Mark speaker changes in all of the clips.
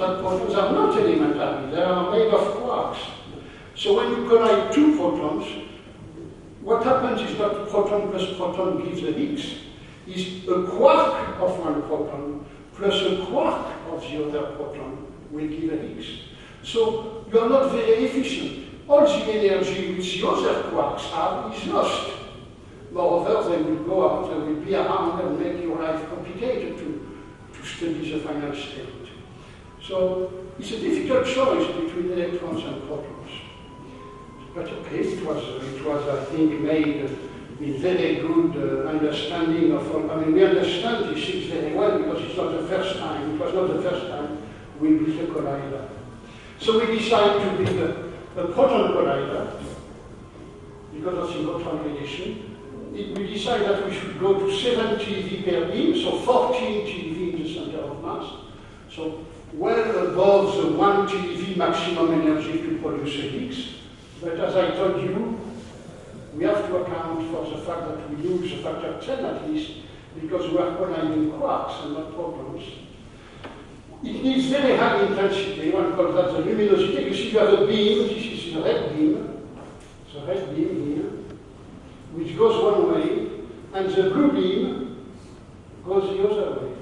Speaker 1: of that protons are not elementary, they are made of quarks. So when you collide two protons, what happens is not proton plus proton gives a Higgs, is a quark of one proton plus a quark of the other proton will give a Higgs. So you are not very efficient. All the energy which the other quarks have is lost. Moreover, they will go out, they will be around and make your life complicated to study the final state. So it's a difficult choice between electrons and protons. But okay, it was I think, made with very good understanding of all. I mean, we understand these things very well because it's not the first time. It was not the first time we built a collider. So we decided to build a proton collider because of synchrotron radiation. We decided that we should go to 7 TeV per beam, so 14 TeV in the center of mass. So well above the 1 TeV maximum energy to produce a Higgs. But as I told you, we have to account for the fact that we lose a factor 10 at least, because we are colliding quarks and not protons. It needs very high intensity, one calls that the luminosity. You see you have a beam, this is the red beam here, which goes one way, and the blue beam goes the other way.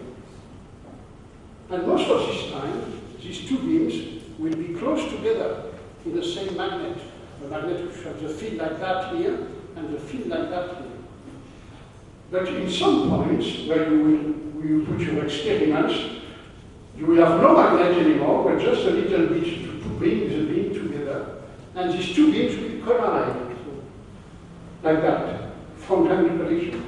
Speaker 1: And most of this time, these two beams will be close together in the same magnet. The magnet will have the field like that here, and the field like that here. But in some points where you put your experiments, you will have no magnet anymore, but just a little bit to bring the beam together, and these two beams will collide, so, like that, frontend collision.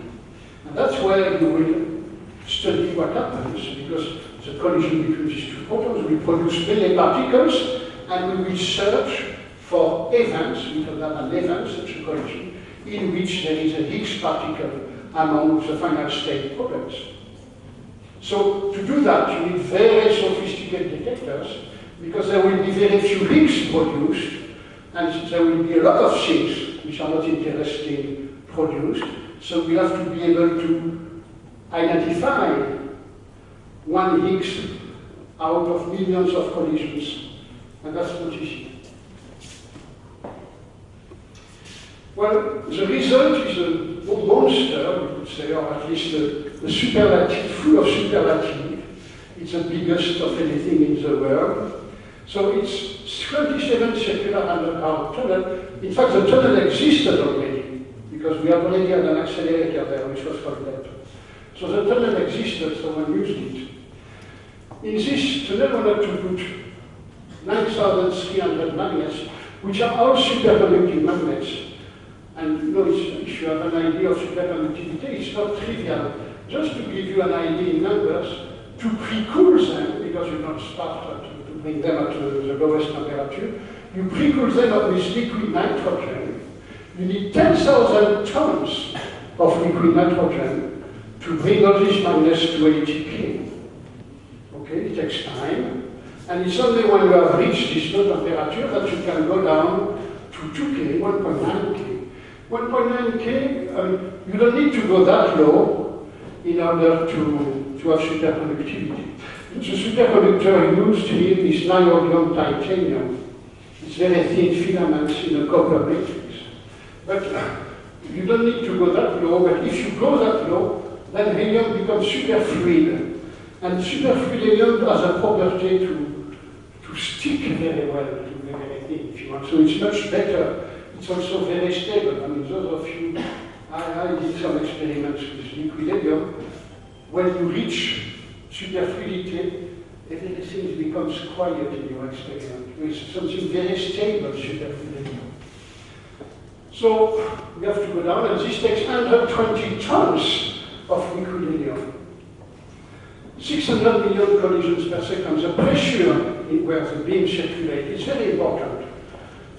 Speaker 1: And that's where you will study what happens, because the collision between these two protons will produce many particles, and we will search for events, we call that an event, such a collision, in which there is a Higgs particle among the final state products. So to do that, you need very sophisticated detectors, because there will be very few Higgs produced, and there will be a lot of things which are not interesting produced. So we have to be able to identify one Higgs out of millions of collisions, and that's not easy. Well, the result is a monster, we could say, or at least a superlative, full of superlative. It's the biggest of anything in the world. So it's 27 circular underground tunnel. In fact, the tunnel existed already, because we have already had an accelerator there, which was called that. So the tunnel existed, someone used it. In this tunnel, we had to put 9,300 magnets, which are all superconducting magnets. And you know, if you have an idea of superconductivity, it's not trivial. Just to give you an idea in numbers, to pre-cool them, because you don't start to bring them at the lowest temperature, you pre-cool them with liquid nitrogen. You need 10,000 tons of liquid nitrogen to bring all these magnets to 80 K. Okay, it takes time. And it's only when you have reached this low temperature that you can go down to 2K, 1.9 K. 1.9 K, you don't need to go that low in order to have superconductivity. The superconductor used here is niobium titanium. It's very thin filaments in a copper matrix. But you don't need to go that low, but if you go that low, then helium becomes superfluid. And superfluid helium has a property to stick very well to everything, if you want. So it's much better. It's also very stable. I mean, those of you, I did some experiments with liquid helium. When you reach superfluidity, everything becomes quiet in your experiment. It's something very stable, superfluid helium. So we have to go down, and this takes 120 tons of liquid helium. 600 million collisions per second. The pressure where the beam circulates is very important.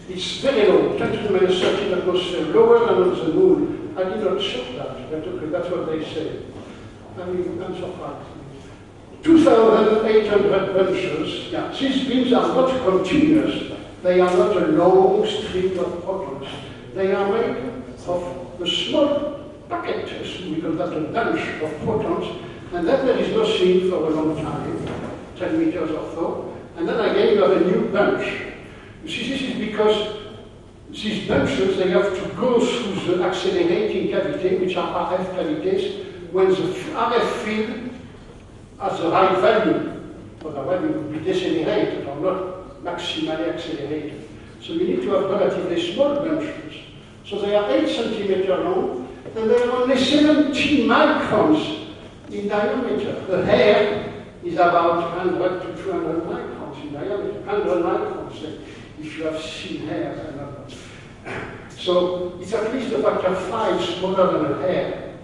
Speaker 1: It's very low, 10 to the minus 13 atmosphere, lower than on the moon. I did not check that, but okay, that's what they say. I mean, I'm surprised. 2,800 bunches. Yeah, these beams are not continuous. They are not a long stream of protons. They are made of a small packet, we call that a bunch of protons, and then there is nothing for a long time, 10 meters or so. And then again you have a new bunch. You see, this is because these bunches, they have to go through the accelerating cavity, which are RF cavities, when the RF field has the right value. Otherwise it would be decelerated or not maximally accelerated. So we need to have relatively small bunches. So they are 8 centimeters long, and they are only 17 microns in diameter. The hair is about 100 to 200 microns in diameter. 100 microns, if you have thin hair. So it's at least a factor 5 smaller than a hair.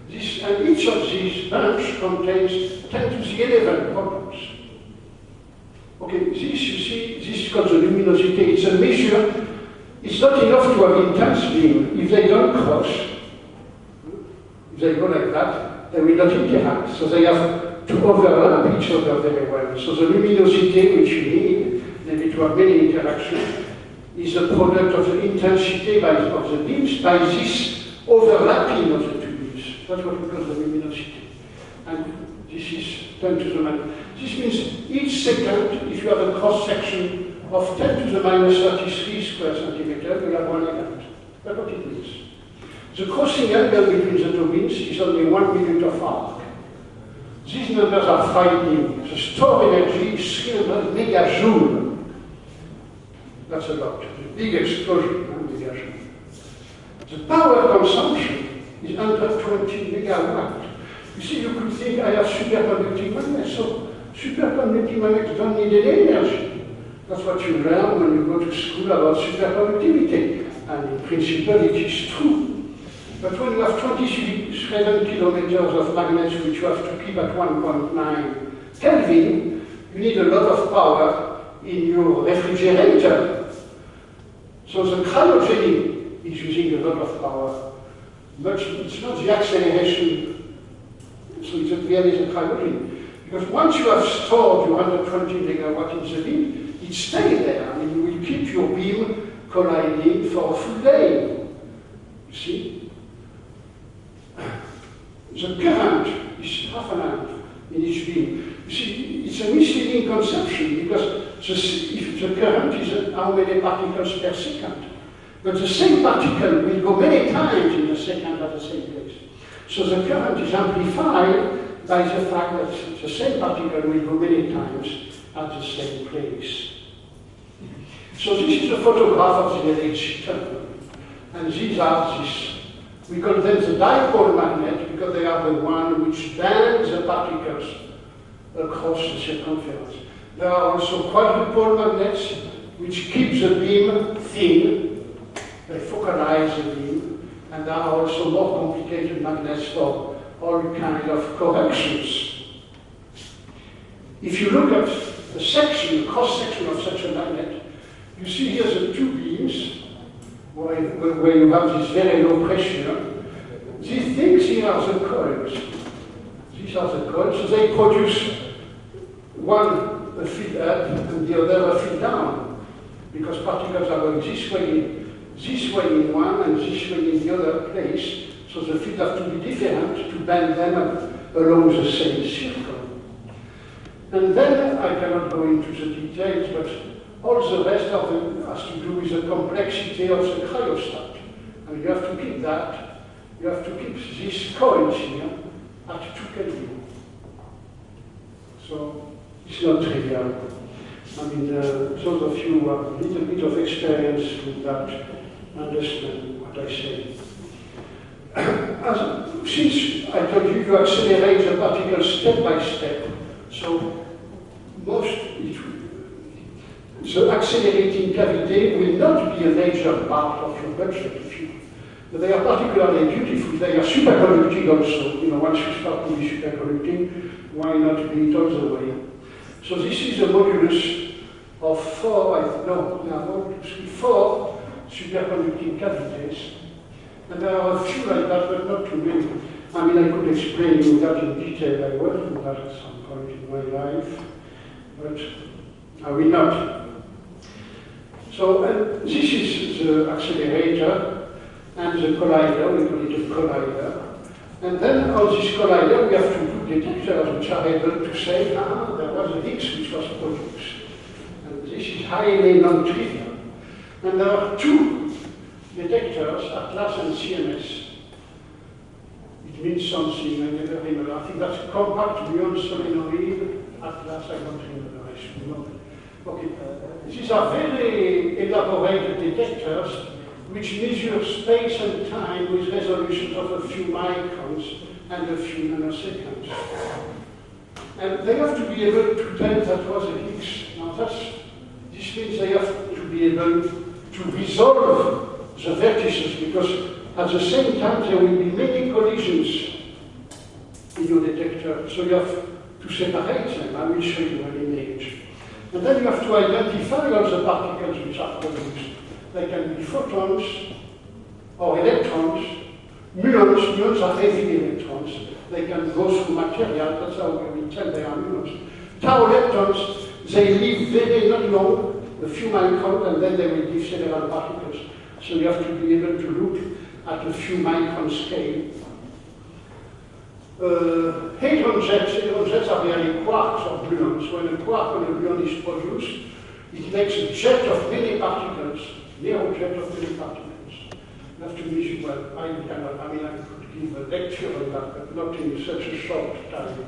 Speaker 1: And each of these bunches contains 10 to the 11 protons. Okay, this you see, this is called the luminosity. It's a measure. It's not enough to have intense beam. If they don't cross, if they go like that, they will not interact. So they have to overlap each other very well. So the luminosity which you need, maybe to have many interactions, is a product of the intensity of the beams by this overlapping of the two beams. That's what we call the luminosity. And this is 10 to the minus. This means each second, if you have a cross-section of 10 to the minus 33 square centimeters, you have one element. That's what it means. The crossing angle between the two beams is only 1 minute of arc. These numbers are frightening. The stored energy is 300 megajoule. That's a lot. The big explosion, megajoule. The power consumption is under 20 megawatt. You see, you could think I have superconducting magnets, so superconducting magnets don't need any energy. That's what you learn when you go to school about superconductivity. And in principle, it is true. But when you have 27 kilometers of magnets which you have to keep at 1.9 Kelvin, you need a lot of power in your refrigerator. So the cryogeny is using a lot of power. But it's not the acceleration, so it's really the cryogeny. Because once you have stored your 120 megawatt in the beam, it stays there. I mean, you will keep your beam colliding for a full day. You see? The current is half an amp in each beam. You see, it's a misleading conception because if the current is how many particles per second. But the same particle will go many times in a second at the same place. So the current is amplified by the fact that the same particle will go many times at the same place. So this is a photograph of the LHC tunnel. And these are this. We call them the dipole magnet because they are the one which bands the particles across the circumference. There are also quadrupole magnets which keep the beam thin. They focalize the beam. And there are also more complicated magnets for all kinds of corrections. If you look at the section, the cross-section of such a magnet, you see here the two beams where you have this very low pressure. These things here are the coils. These are the coils. So they produce one a field up and the other a field down. Because particles are going this way in one and this way in the other place. So the field have to be different to bend them along the same circle. And then I cannot go into the details, but all the rest of it has to do with the complexity of the cryostat. And you have to keep that. You have to keep these coils here at 2 Kelvin. So it's not trivial. I mean, those of you who have a little bit of experience with that understand what I say. Since I told you, you accelerate the particles step by step. So the accelerating cavity will not be a major part of your budget. But they are particularly beautiful. They are superconducting also. You know, once you start to be superconducting, why not be it all the way? So this is a modulus of 4 superconducting cavities. And there are a few like that, but not too many. I mean, I could explain you that in detail. I worked on that at some point in my life, but I will not. So this is the accelerator and the collider. We call it a collider. And then on this collider, we have to put detectors which are able to say, there was a Higgs which was produced. is highly non-trivial. And there are two detectors, Atlas and CMS. It means something, I never remember. I think that's compact muon solenoid, Atlas, I don't remember. Okay, these are very elaborated detectors which measure space and time with resolution of a few microns and a few nanoseconds. And they have to be able to tell that was a Higgs. Now this means they have to be able to resolve the vertices, because at the same time there will be many collisions in your detector, so you have to separate them. I will show you an image. And then you have to identify all the particles which are produced. They can be photons or electrons. Muons are heavy electrons. They can go through material, that's how we tell they are muons. Tau electrons, they live very not long, a few microns, and then they will give several particles. So you have to be able to look at a few micron scale. Hadron jets are really quarks or gluons. When a quark or a gluon is produced, it makes a jet of many particles, narrow jet of many particles. You have to measure, well, I could give a lecture on that, but not in such a short time.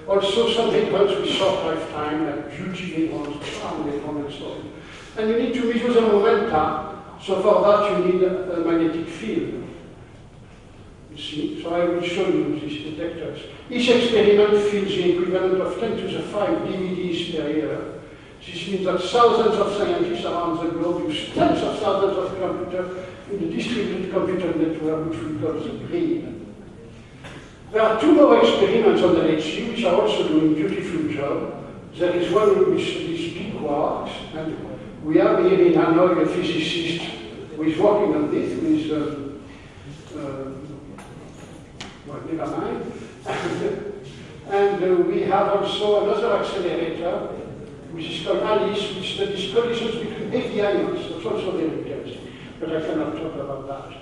Speaker 1: Also, some hadrons with short lifetime, like beauty hadrons, charm hadrons, and so on. And you need to measure the momenta, so for that you need a magnetic field. You see, so I will show you these detectors. Each experiment fills the equivalent of 10 to the 5 DVDs per year. This means that thousands of scientists around the globe use tens of thousands of computers in the distributed computer network, which we call the grid. There are two more experiments on the HC, which are also doing a beautiful job. There is one with these big quarks, and we have here in Hanoi a physicist who is working on this with well, never mind. And we have also another accelerator, which is called ALICE, which studies collisions between heavy ions. That's also very interesting, but I cannot talk about that.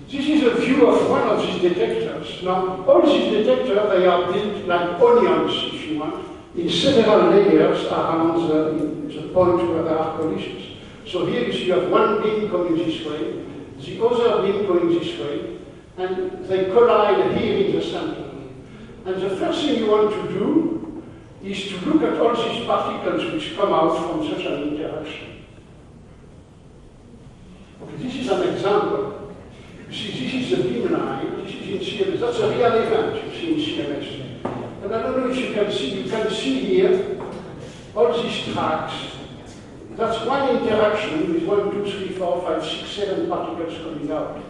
Speaker 1: This is a view of one of these detectors. Now, all these detectors, they are built like onions, if you want, in several layers around the point where there are collisions. So here you see you have one beam coming this way, the other beam going this way, and they collide here in the center. And the first thing you want to do is to look at all these particles which come out from such an interaction. Okay, this is an example. You see, this is the beam line, this is in CMS. That's a real event you see in CMS. And I don't know if you can see here all these tracks. That's one interaction with 1, 2, 3, 4, 5, 6, 7 particles coming out.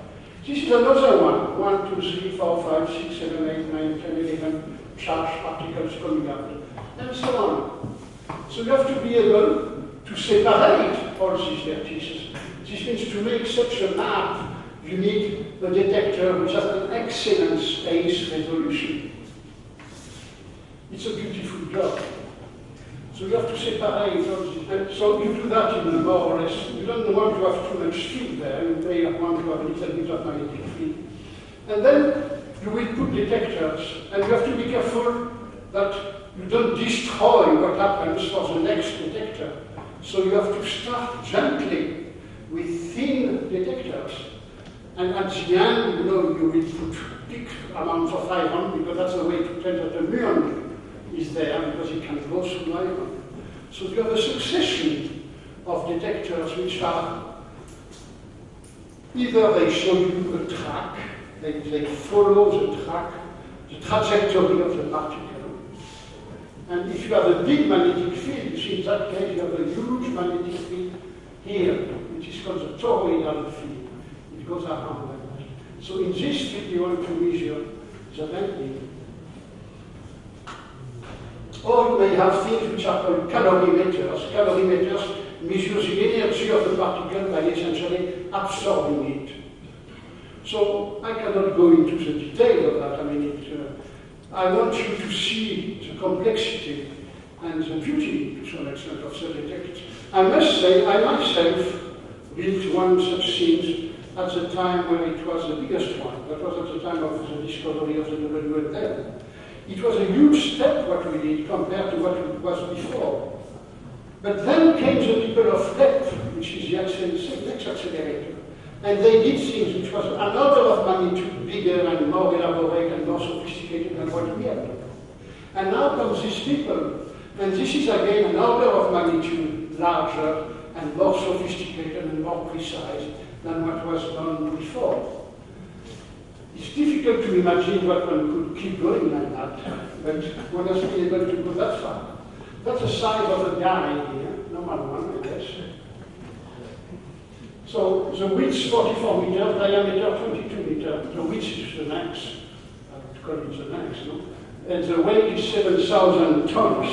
Speaker 1: This is another one. 1, 2, 3, 4, 5, 6, 7, 8, 9, 10, 11 charged particles coming out, and so on. So you have to be able to separate all these vertices. This means to make such a map, you need a detector which has an excellent space resolution. It's a beautiful job. So you have to separate all these. And so you do that in a more or less, you don't want to have too much field there, you may want to have a little bit of magnetic field. And then you will put detectors, and you have to be careful that you don't destroy what happens for the next detector. So you have to start gently with thin detectors. And at the end, you will put big amounts of iron, because that's the way to tell that the muon is there, because it can go through iron. So you have a succession of detectors which are, either they show you a track, they follow the track, the trajectory of the particle. And if you have a big magnetic field, you see in that case you have a huge magnetic field here, which is called the toroidal field. It goes around like that. So in this field you want to measure the bending. Or you may have things which are called calorimeters. Calorimeters measure the energy of the particle by essentially absorbing it. So I cannot go into the detail of that. I want you to see the complexity and the beauty, to some extent, of the detectors. I must say, I myself built one such thing at the time when it was the biggest one. That was at the time of the discovery of the WLL. It was a huge step what we did compared to what it was before. But then came the people of LEP, which is the next accelerator. And they did things which was an order of magnitude bigger and more elaborate and more sophisticated than what we had done. And now comes these people, and this is again an order of magnitude larger and more sophisticated and more precise than what was done before. It's difficult to imagine what one could keep going like that, but one has been able to go that far. That's the size of a guy here, normal one, I guess. So the width 44 meters, diameter 22 meters. The width is the max. I would call it the max, no? And the weight is 7,000 tons.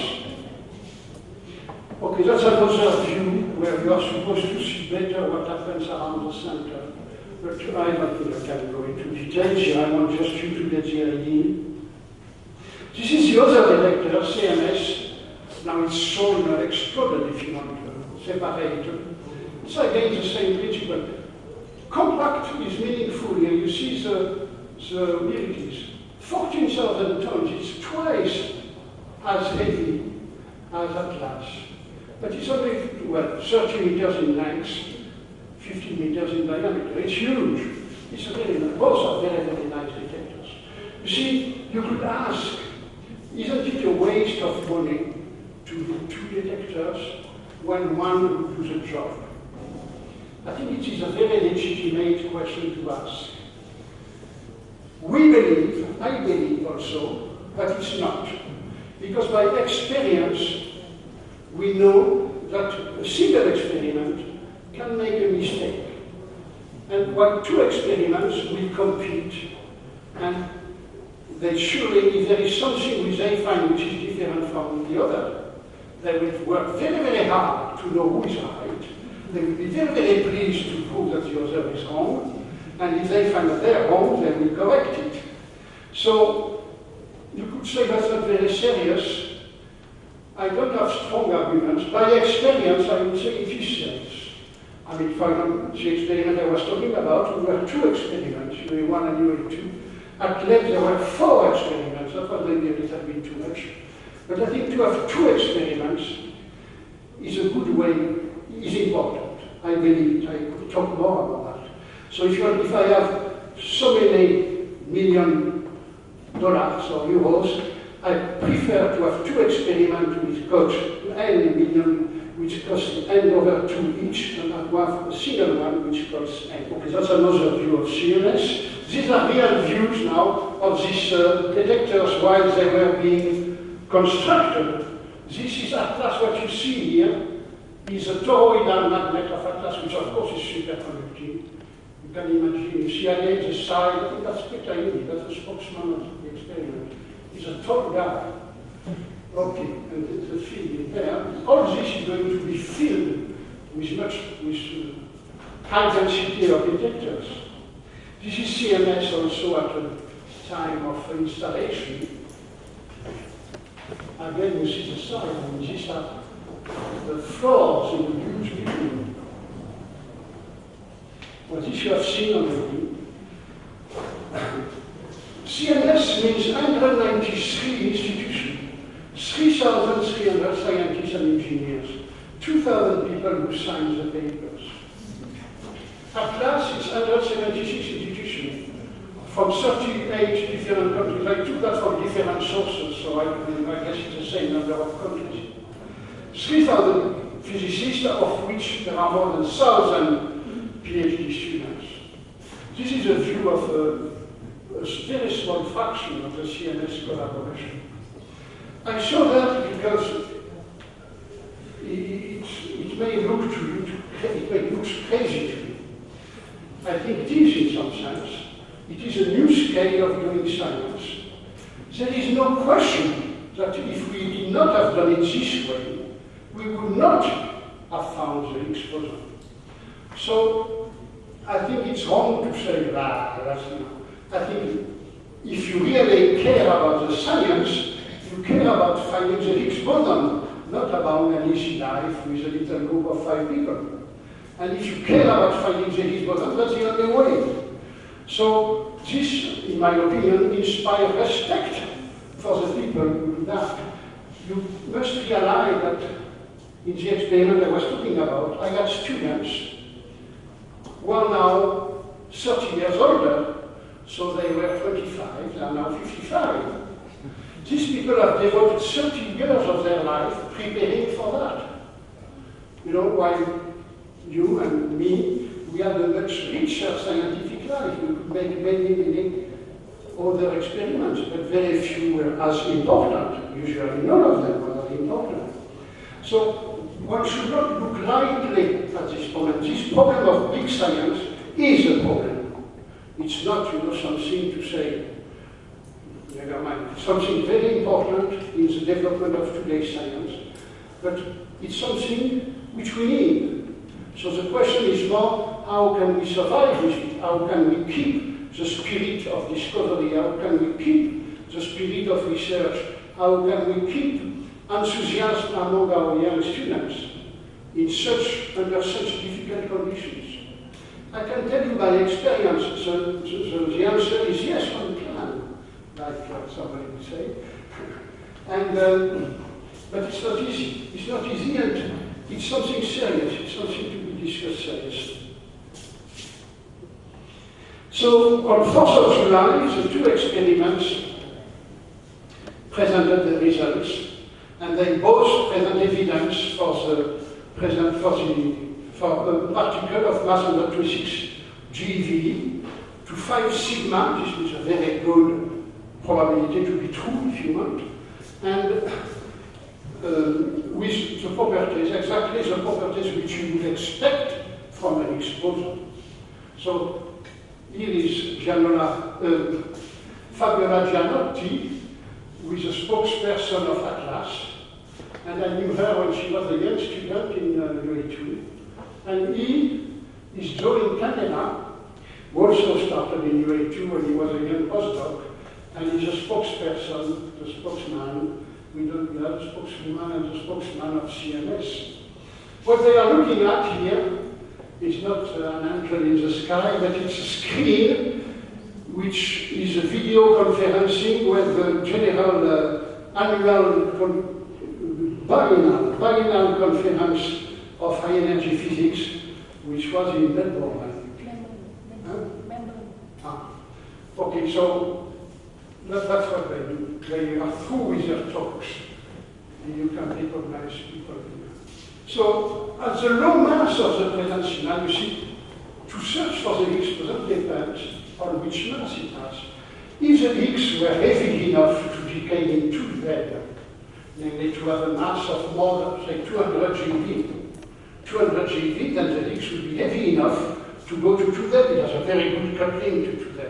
Speaker 1: Okay, that's another view where you are supposed to see better what happens around the center. But I don't think I can go into details here. I want just you to get the idea. This is the other detector, CMS. Now it's shown exploded, if you want to separate it. It's again the same principle. Compact is meaningful here. You see the abilities. 14,000 tons, it's twice as heavy as Atlas. But it's only, well, 30 meters in length, 50 meters in diameter. It's huge. It's both are very, very nice detectors. You see, you could ask, isn't it a waste of money to do two detectors when one would do the job? I think it is a very legitimate question to ask. We believe, I believe also, that it's not. Because by experience, we know that a single experiment can make a mistake. And when two experiments will compete, and they surely, if there is something which they find which is different from the other, they will work very, very hard to know who is right. They will be very, very pleased to prove that the other is wrong. And if they find that they are wrong, they will correct it. So, you could say that's not very serious. I don't have strong arguments. By experience, I would say it is serious. I mean, for example, the experiment I was talking about, we were two experiments, UA1 and UA2. At length, there were 4 experiments. That was maybe a little bit too much. But I think to have 2 experiments is a good way, is important. I believe I could talk more about that. So if I have so many $1 million or euros, I prefer to have 2 experiments which cost N million, which cost N over 2 each, and I have a single one which costs N. Okay, that's another view of CMS. These are real views now of these detectors while they were being constructed. This is Atlas, what you see here is a toroidal magnet of Atlas, which of course is superconducting. You can imagine, you see again the side, I think that's Peter, that's the spokesman of the experiment. He's a tall guy. Okay, and the field in there. All this is going to be filled with high density of detectors. This is CMS also at a time of installation. Again, you see the side, and these are the floors in the huge building. Well, this you have seen already. CMS means 193 institutions, 3,300 scientists and engineers, 2,000 people who signed the papers. Atlas is 176 institutions from 38 different countries. I took that from different sources, so I guess it's the same number of countries. 3,000 physicists, of which there are more than 1,000 PhD students. This is a view of a very small fraction of the CMS collaboration. I show that because it may look to you, it may look crazy to you. I think it is in some sense. It is a new scale of doing science. There is no question that if we did not have done it this way, we would not have found the Higgs boson. So I think it's wrong to say that. I think if you really care about the science, you care about finding the Higgs boson, not about an easy life with a little group of 5 people. And if you care about finding the Higgs boson, that's the only way. So this, in my opinion, inspires respect for the people who do that. You must realize that in the experiment I was talking about, I had students who are now 30 years older, so they were 25, they are now 55. These people have devoted 30 years of their life preparing for that. You know, while you and me, we had a much richer scientific life. We could make many other experiments, but very few were as important. Usually none of them were important. So one should not look lightly at this problem. This problem of big science is a problem. It's not, you know, something to say, never mind. It's something very important in the development of today's science, but it's something which we need. So the question is more, how can we survive with it? How can we keep the spirit of discovery? How can we keep the spirit of research? How can we keep enthusiasm among our young students under such difficult conditions? I can tell you by experience, the answer is yes, one can, like somebody would say. And, but it's not easy. It's not easy, and it's something serious. It's something to be discussed seriously. So on 4th of July, the two experiments presented the results, and they both present evidence for a particle of mass under 26 GeV to 5 sigma. This is a very good probability to be true, if you want, and with the properties, exactly the properties which you would expect from an Higgs boson. So here is Fabiola Gianotti, who is a spokesperson of Atlas, and I knew her when she was a young student in UA2. And he is Joe in Canada, who also started in UA2 when he was a young postdoc, and he's a spokesperson, the spokesman. We have a spokeswoman and the spokesman of CMS. What they are looking at here is not an angel in the sky, but it's a screen which is a video conferencing where the general annual biennial conference of high energy physics, which was in Melbourne. Okay, so that's what they do. They are through with their talks, and you can recognize people here. So, at the low mass of the present signal, you see, to search for the Higgs boson depends on which mass it has. If the Higgs were heavy enough to decay into lead, namely to have a mass of more than, say, 200 GeV, then the Higgs would be heavy enough to go to 2Z. It has a very good coupling to 2Z.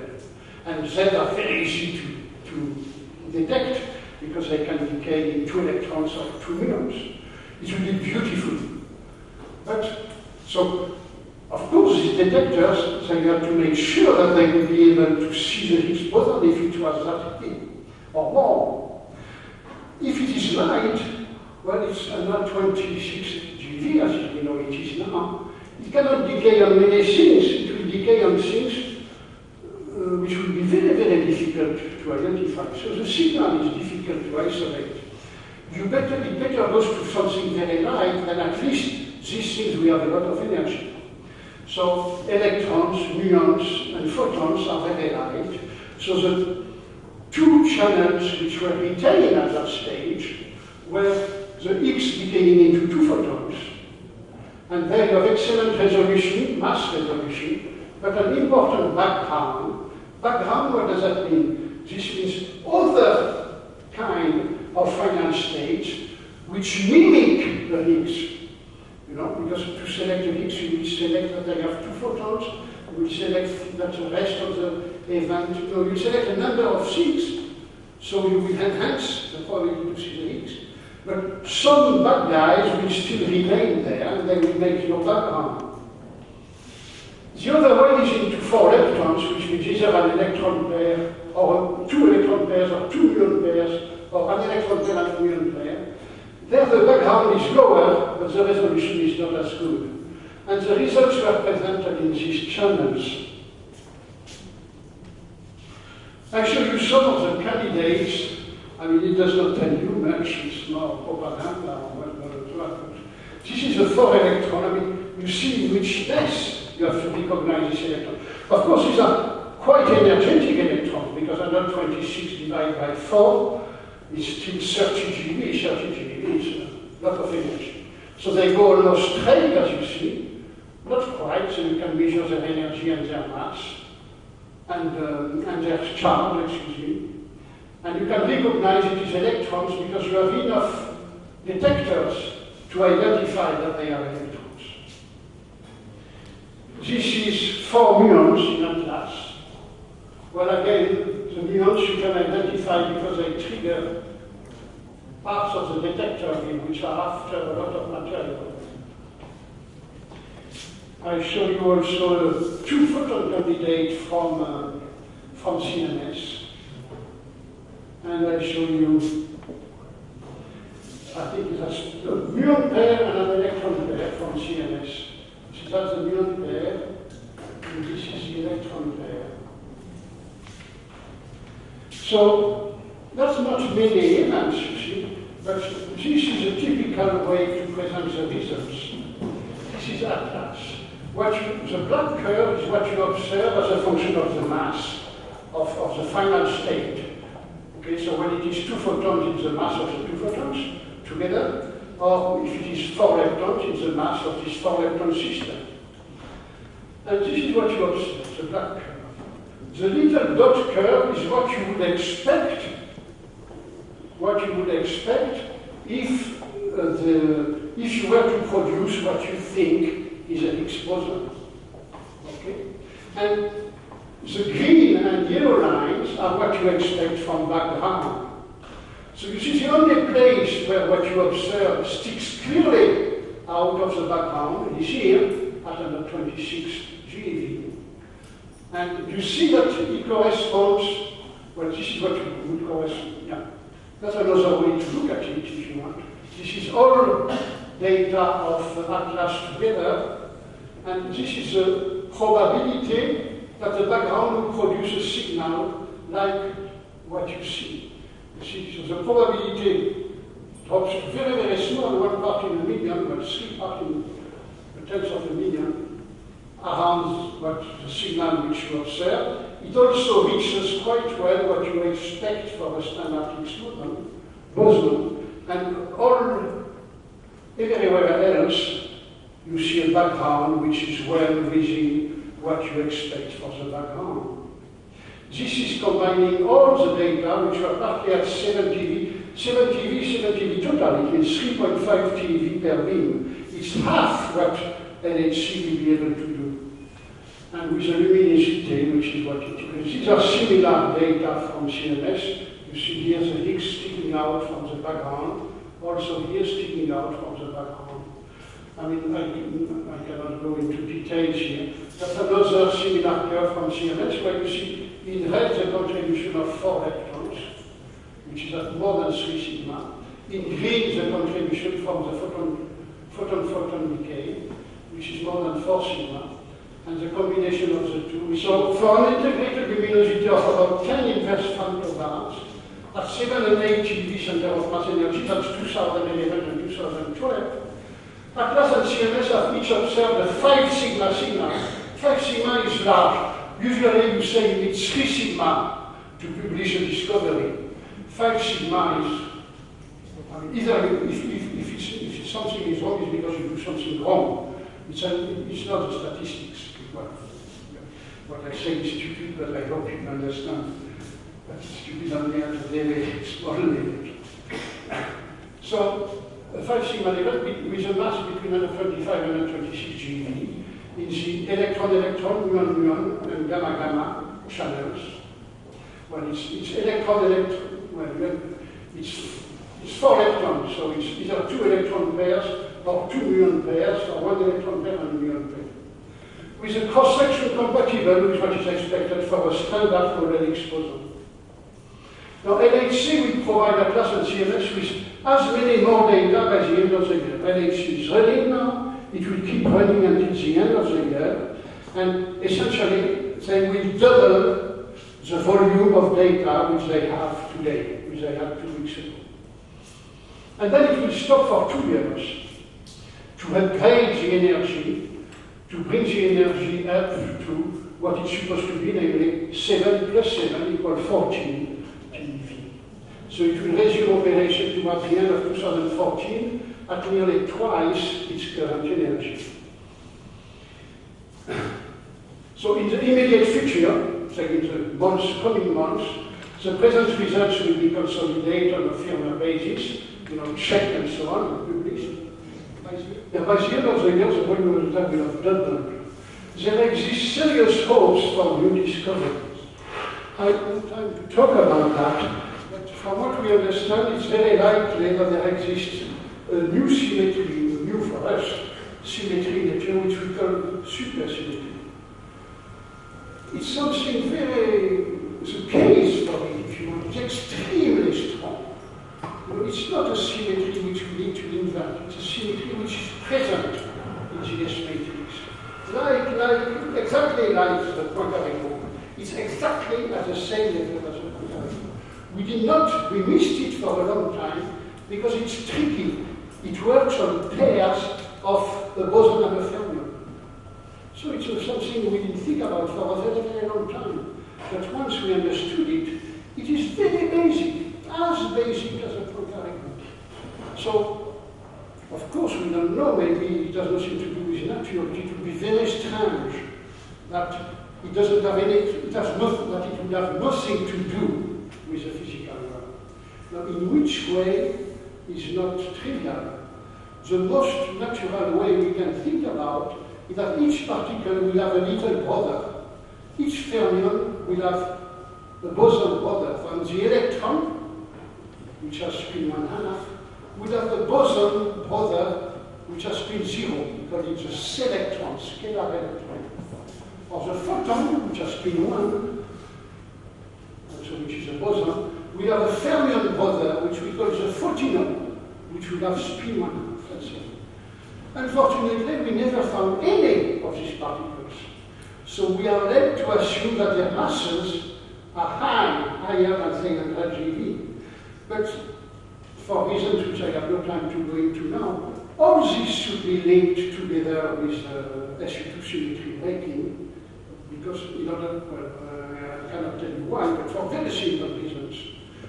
Speaker 1: And Z are very easy to detect because they can decay in 2 electrons or 2 muons. It would be beautiful. But, so, of course, these detectors, they have to make sure that they will be able to see the Higgs boson if it was that thin or more. If it is light, well, it's not 26 GeV, as we know it is now. It cannot decay on many things. It will decay on things which will be very, very difficult to identify. So the signal is difficult to isolate. It better goes to something very light, then at least these things we have a lot of energy. So electrons, muons, and photons are very light. So the two channels which were retained at that stage were the Higgs decaying into 2 photons. And they have excellent resolution, mass resolution, but an important background. Background, what does that mean? This means other kind of finite states which mimic the Higgs. You know, because to select the Higgs, you will select that they have 2 photons, you will select that the rest of the event, you will select a number of things, so you will enhance the probability to see the Higgs. But some bad guys will still remain there, and they will make your background. The other way is into 4 electrons, which means either an electron pair, or 2 electron pairs, or 2 muon pairs, or an electron pair and a muon pair. There the background is lower, but the resolution is not as good. And the results were presented in these channels. I show you some of the candidates. I mean, it does not tell you much, it's more propaganda or what. This is a 4 electron. I mean, you see in which place you have to recognize this electron. Of course, these are quite energetic electrons, because 126 divided by 4 is still 30 GeV. 30 GeV is a lot of energy. So they go almost straight, as you see. Not quite, so you can measure their energy and their mass, and their charge, excuse me. And you can recognize it as electrons because you have enough detectors to identify that they are electrons. This is 4 muons in Atlas. Well, again, the muons you can identify because they trigger parts of the detector which are after a lot of material. I show you also 2 photon candidates from CMS. And I show you, I think that's a muon pair and an electron pair from CMS. So that's the muon pair, and this is the electron pair. So that's not many events, you see, but this is a typical way to present the results. This is Atlas. The black curve is what you observe as a function of the mass of the final state. Okay, so when it is 2 photons, it's the mass of the 2 photons together, or if it is 4 electrons, it's the mass of this 4 electron system. And this is what you observe, the black curve. The little dot curve is what you would expect. What you would expect if you were to produce what you think is an Higgs boson. Okay? And the green and yellow lines are what you expect from background. So you see the only place where what you observe sticks clearly out of the background is here at 126 GeV. And you see that it corresponds, well, this is what you would correspond, yeah. That's another way to look at it if you want. This is all data of Atlas together, and this is the probability that the background will produce a signal like what you see. You see, so the probability drops to very, very small, 1 part in a million, but 3 parts in a tenth of a million, around what the signal which you observe. It also reaches quite well what you expect for a standard Higgs boson, and everywhere else you see a background which is well within what you expect for the background. This is combining all the data which are partly at 7 TeV. 7 TeV total, it means 3.5 TeV per beam. It's half what LHC will be able to do. And with the luminosity, which is what it is. These are similar data from CMS. You see here the Higgs sticking out from the background, also here sticking out from the background. I mean, I cannot go into details here. That's another similar curve from CMS where you see in red the contribution of 4 electrons, which is at more than 3 sigma. In green the contribution from the photon decay, which is more than 4 sigma. And the combination of the two. So for an integrated luminosity of about 10 inverse femtobars, at 7 and 8 GeV center of mass energy, that's 2011 and 2012, Atlas and CMS have each observed a 5 sigma signal. 5 sigma is large. Usually you say you need 3 sigma to publish a discovery. 5 sigma is, I mean, either if something is wrong, it's because you do something wrong. It's not the statistics. What I say is stupid, but I hope you can understand. But it's stupid only at a very small level. So, a 5 sigma level with a mass between 125 and 126 GeV in the electron-electron, muon-muon, and gamma-gamma channels. Well, it's electron-electron, well, it's 4 electrons, so it's either 2 electron pairs or 2 muon pairs, or 1 electron pair and a muon pair. With a cross-section compatible with what is expected for a standard model Higgs boson. Now, LHC will provide Atlas and CMS with as many more data by the end of the year. LHC is running now, it will keep running until the end of the year, and essentially they will double the volume of data which they have today, which they had 2 weeks ago. And then it will stop for 2 years. upgrade the energy, to bring the energy up to what it's supposed to be, namely 7 plus 7 equals 14 PeV. So it will resume operation towards the end of 2014 at nearly twice its current energy. So in the immediate future, like in the coming months, the present results will be consolidated on a firmer basis, checked and so on, and published. And by the end of the year, the volume of data will have doubled. There exist serious hopes for new discoveries. I don't have time to talk about that, but from what we understand, it's very likely that there exists a new symmetry, new for us, symmetry in nature, which we call supersymmetry. It's something the case for it, if you want, it's extremely strong. It's not a symmetry which we need to invent, it's a symmetry which is present in the S matrix. Exactly like the Poincaré group. It's exactly at the same level as the Poincaré group. We missed it for a long time because it's tricky. It works on pairs of a boson and a fermion. So it's something we didn't think about for a very, very long time. But once we understood it, it is very basic, as basic as a Poincaré group. So, of course, we don't know, maybe it has nothing to do with nature, but it would be very strange that it doesn't have any, that it would have nothing to do with the physical world. Now, in which way is not trivial. The most natural way we can think about is that each particle will have a little brother. Each fermion will have a boson brother. And the electron, which has spin 1/2, will have a boson brother which has spin 0, because it's a selectron, scalar electron. Or the photon, which has spin 1, also which is a boson, will have a fermion brother, which we call the photinon, which will have spin 1/2. Unfortunately, we never found any of these particles. So we are led to assume that their masses are higher than 300 GeV. But for reasons which I have no time to go into now, all this should be linked together with SU2 symmetry breaking, because in order, I cannot tell you why, but for very simple reasons.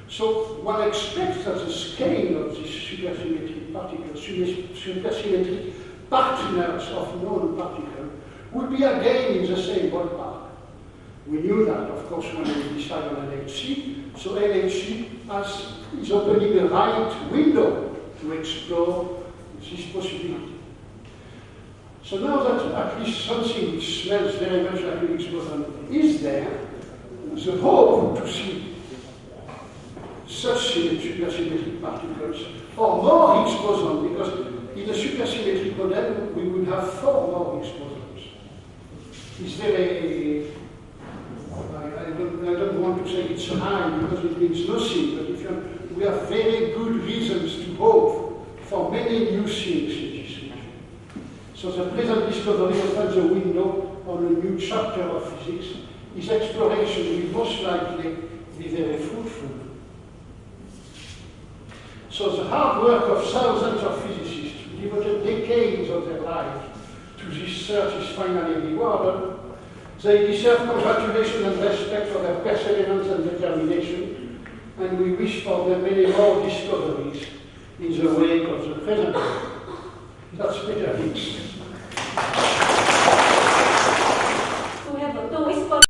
Speaker 1: So one expects that the scale of these supersymmetric particles, supersymmetric partners of known particles, would be again in the same ballpark. We knew that, of course, when we decided on LHC. So LHC is opening a right window to explore this possibility. So now that at least something which smells very much like a Higgs boson is there, the hope to see such supersymmetric particles, or more Higgs boson, because in a supersymmetric model we would have 4 more Higgs bosons. It's very, I don't want to say it's high because it means nothing, but we have very good reasons to hope for many new things in this region. So the present discovery opens a window on a new chapter of physics. Its exploration will most likely be very fruitful. So the hard work of thousands of physicists who devoted decades of their lives to this search is finally rewarded. They deserve congratulations and respect for their perseverance and determination, and we wish for them many more discoveries in the wake of the present. That's Peter Higgs.